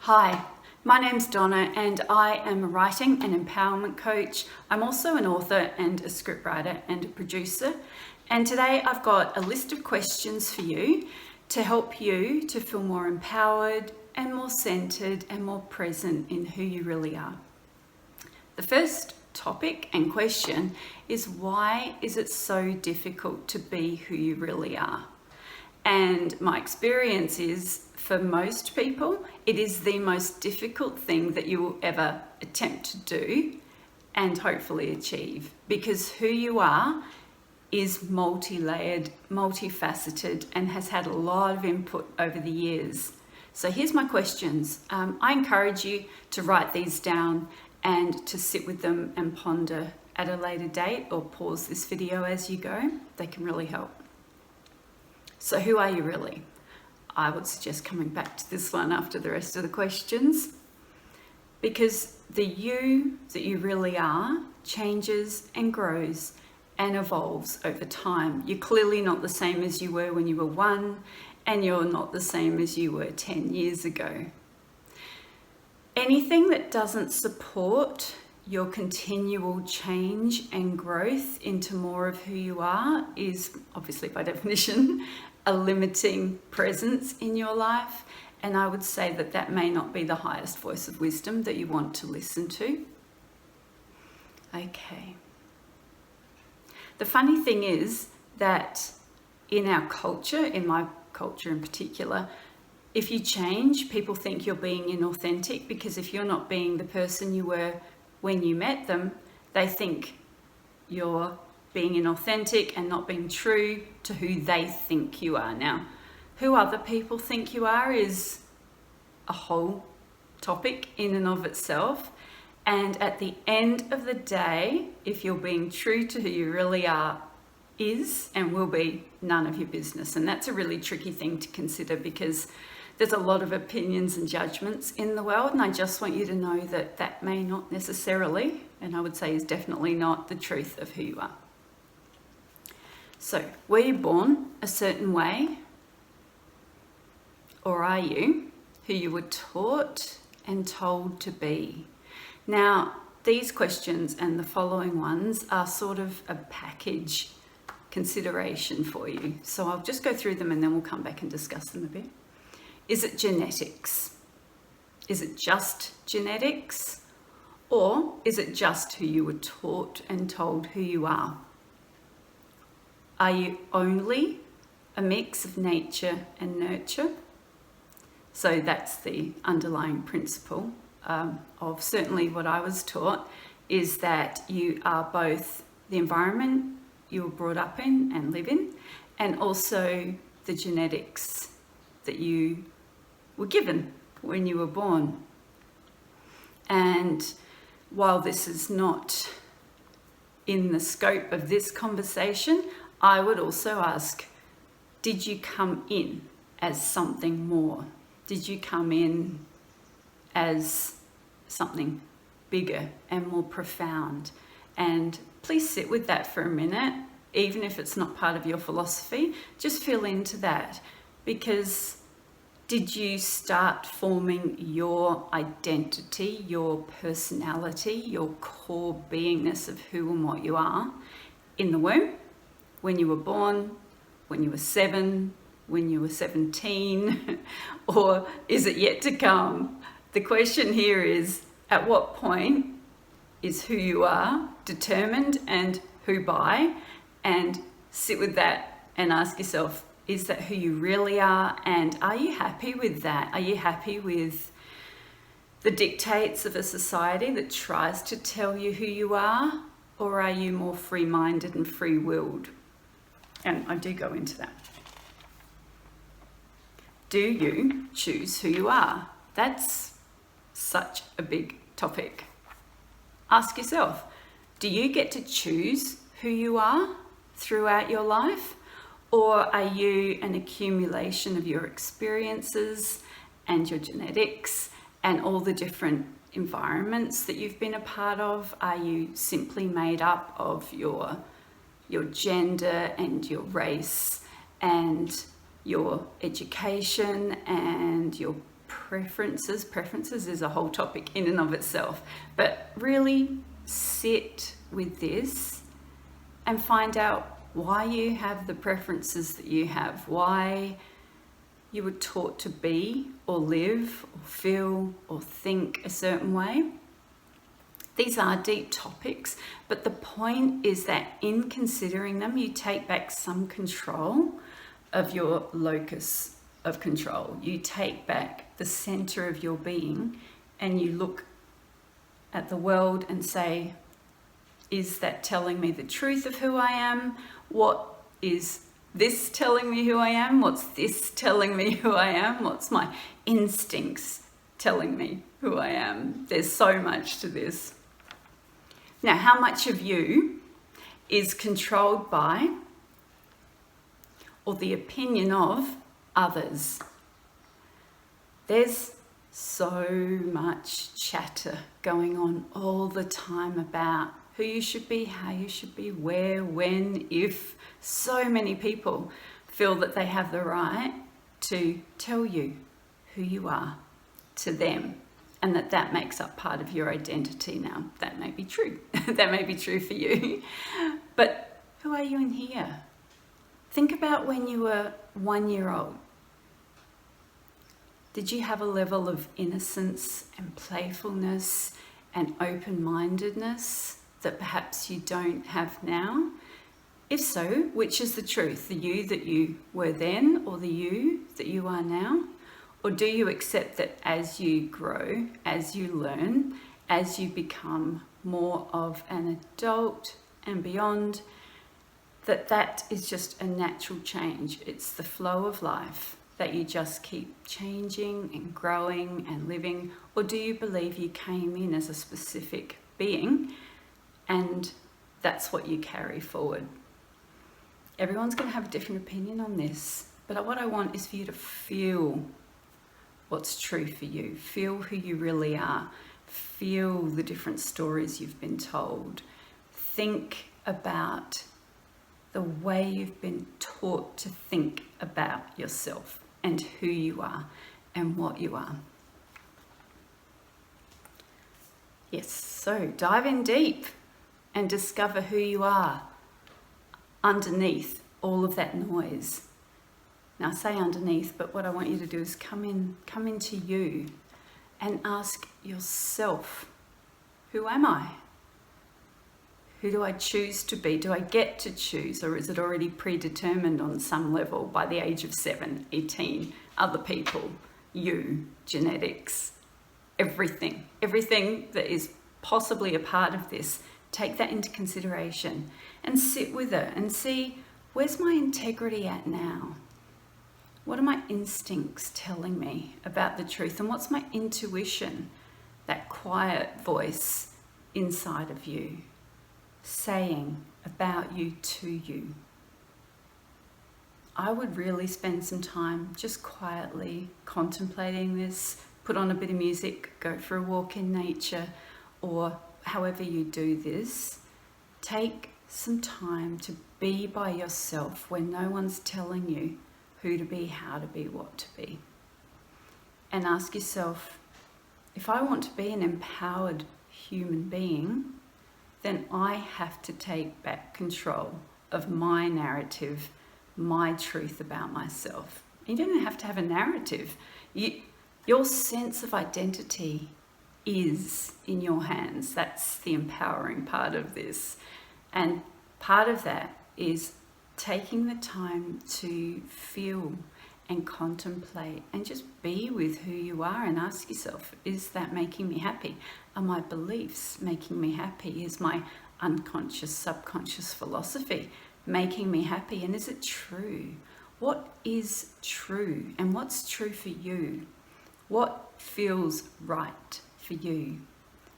Hi, my name's Donna and I am a writing and empowerment coach. I'm also an author and a scriptwriter and a producer. And today I've got a list of questions for you to help you to feel more empowered and more centered and more present in who you really are. The first topic and question is, why is it so difficult to be who you really are? And my experience is, for most people, it is the most difficult thing that you will ever attempt to do and hopefully achieve, because who you are is multi-layered, multifaceted, and has had a lot of input over the years. So here's my questions. I encourage you to write these down and to sit with them and ponder at a later date, or pause this video as you go. They can really help. So who are you really? I would suggest coming back to this one after the rest of the questions, because the you that you really are changes and grows and evolves over time. You're clearly not the same as you were when you were 1, and you're not the same as you were 10 years ago. Anything that doesn't support your continual change and growth into more of who you are is, obviously by definition, a limiting presence in your life. And I would say that that may not be the highest voice of wisdom that you want to listen to. Okay. The funny thing is that in our culture, in my culture in particular, if you change, people think you're being inauthentic, because if you're not being the person you were when you met them, they think you're being inauthentic and not being true to who they think you are. Now, who other people think you are is a whole topic in and of itself. And at the end of the day, if you're being true to who you really are, is and will be none of your business. And that's a really tricky thing to consider, because there's a lot of opinions and judgments in the world, and I just want you to know that that may not necessarily, and I would say is definitely not, the truth of who you are. So, were you born a certain way? Or are you who you were taught and told to be? Now, these questions and the following ones are sort of a package consideration for you. So I'll just go through them and then we'll come back and discuss them a bit. Is it genetics? Is it just genetics? Or is it just who you were taught and told who you are? Are you only a mix of nature and nurture? So that's the underlying principle of certainly what I was taught, is that you are both the environment you were brought up in and live in, and also the genetics that you were given when you were born. And while this is not in the scope of this conversation, I would also ask, did you come in as something more? Did you come in as something bigger and more profound? And please sit with that for a minute, even if it's not part of your philosophy. Just feel into that, because did you start forming your identity, your personality, your core beingness of who and what you are in the womb, when you were born, when you were 7, when you were 17, or is it yet to come? The question here is, at what point is who you are determined and who by? And sit with that and ask yourself, is that who you really are? And are you happy with that? Are you happy with the dictates of a society that tries to tell you who you are? Or are you more free-minded and free-willed? And I do go into that. Do you choose who you are? That's such a big topic. Ask yourself, do you get to choose who you are throughout your life? Or are you an accumulation of your experiences and your genetics and all the different environments that you've been a part of? Are you simply made up of your gender and your race and your education and your preferences. Preferences is a whole topic in and of itself, but really sit with this and find out why you have the preferences that you have, why you were taught to be or live or feel or think a certain way. These are deep topics, but the point is that in considering them, you take back some control of your locus of control. You take back the center of your being and you look at the world and say, is that telling me the truth of who I am? What is this telling me who I am? What's this telling me who I am? What's my instincts telling me who I am? There's so much to this. Now, how much of you is controlled by or the opinion of others? There's so much chatter going on all the time about who you should be, how you should be, where, when, if. So many people feel that they have the right to tell you who you are to them, and that makes up part of your identity. Now, that may be true. That may be true for you. But who are you in here? Think about when you were 1 year old. Did you have a level of innocence and playfulness and open-mindedness that perhaps you don't have now? If so, which is the truth? The you that you were then or the you that you are now? Or do you accept that as you grow, as you learn, as you become more of an adult and beyond, that is just a natural change? It's the flow of life, that you just keep changing and growing and living? Or do you believe you came in as a specific being and that's what you carry forward? Everyone's going to have a different opinion on this, but what I want is for you to feel what's true for you. Feel who you really are. Feel the different stories you've been told. Think about the way you've been taught to think about yourself and who you are and what you are. Yes, so dive in deep and discover who you are underneath all of that noise. Now I say underneath, but what I want you to do is come into you and ask yourself, who am I? Who do I choose to be? Do I get to choose, or is it already predetermined on some level by the age of 7, 18, other people, you, genetics, everything that is possibly a part of this? Take that into consideration and sit with it and see, where's my integrity at now? What are my instincts telling me about the truth? And what's my intuition, that quiet voice inside of you, saying about you to you? I would really spend some time just quietly contemplating this. Put on a bit of music, go for a walk in nature, or however you do this. Take some time to be by yourself where no one's telling you who to be, how to be, what to be. And ask yourself, if I want to be an empowered human being, then I have to take back control of my narrative, my truth about myself. You don't have to have a narrative. Your sense of identity is in your hands. That's the empowering part of this. And part of that is taking the time to feel and contemplate and just be with who you are and ask yourself, is that making me happy? Are my beliefs making me happy? Is my unconscious, subconscious philosophy making me happy? And is it true? What is true? And what's true for you? What feels right for you?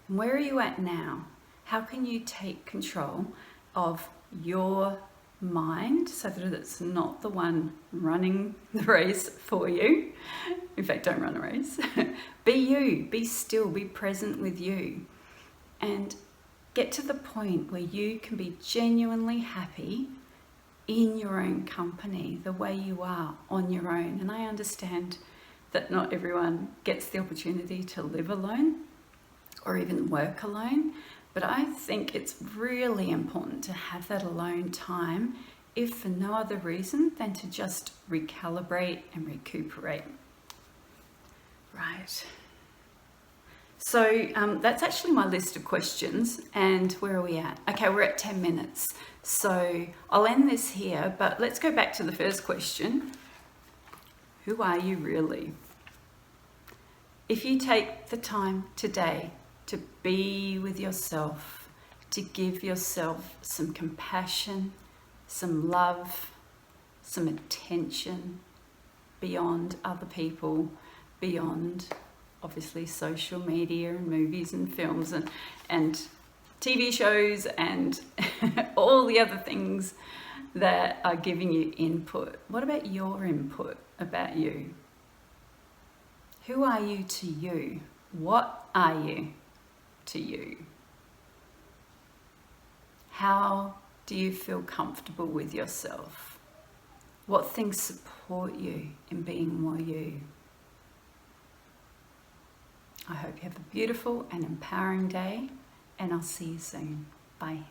And where are you at now? How can you take control of your mind so that it's not the one running the race for you? In fact, don't run a race. Be you, be still, be present with you, and get to the point where you can be genuinely happy in your own company, the way you are on your own. And I understand that not everyone gets the opportunity to live alone or even work alone. But I think it's really important to have that alone time, if for no other reason than to just recalibrate and recuperate. Right. So that's actually my list of questions. And where are we at? Okay, we're at 10 minutes. So I'll end this here, but let's go back to the first question. Who are you really? If you take the time today to be with yourself, to give yourself some compassion, some love, some attention beyond other people, beyond obviously social media and movies and films and TV shows and all the other things that are giving you input. What about your input about you? Who are you to you? What are you to you? How do you feel comfortable with yourself? What things support you in being more you? I hope you have a beautiful and empowering day, and I'll see you soon. Bye.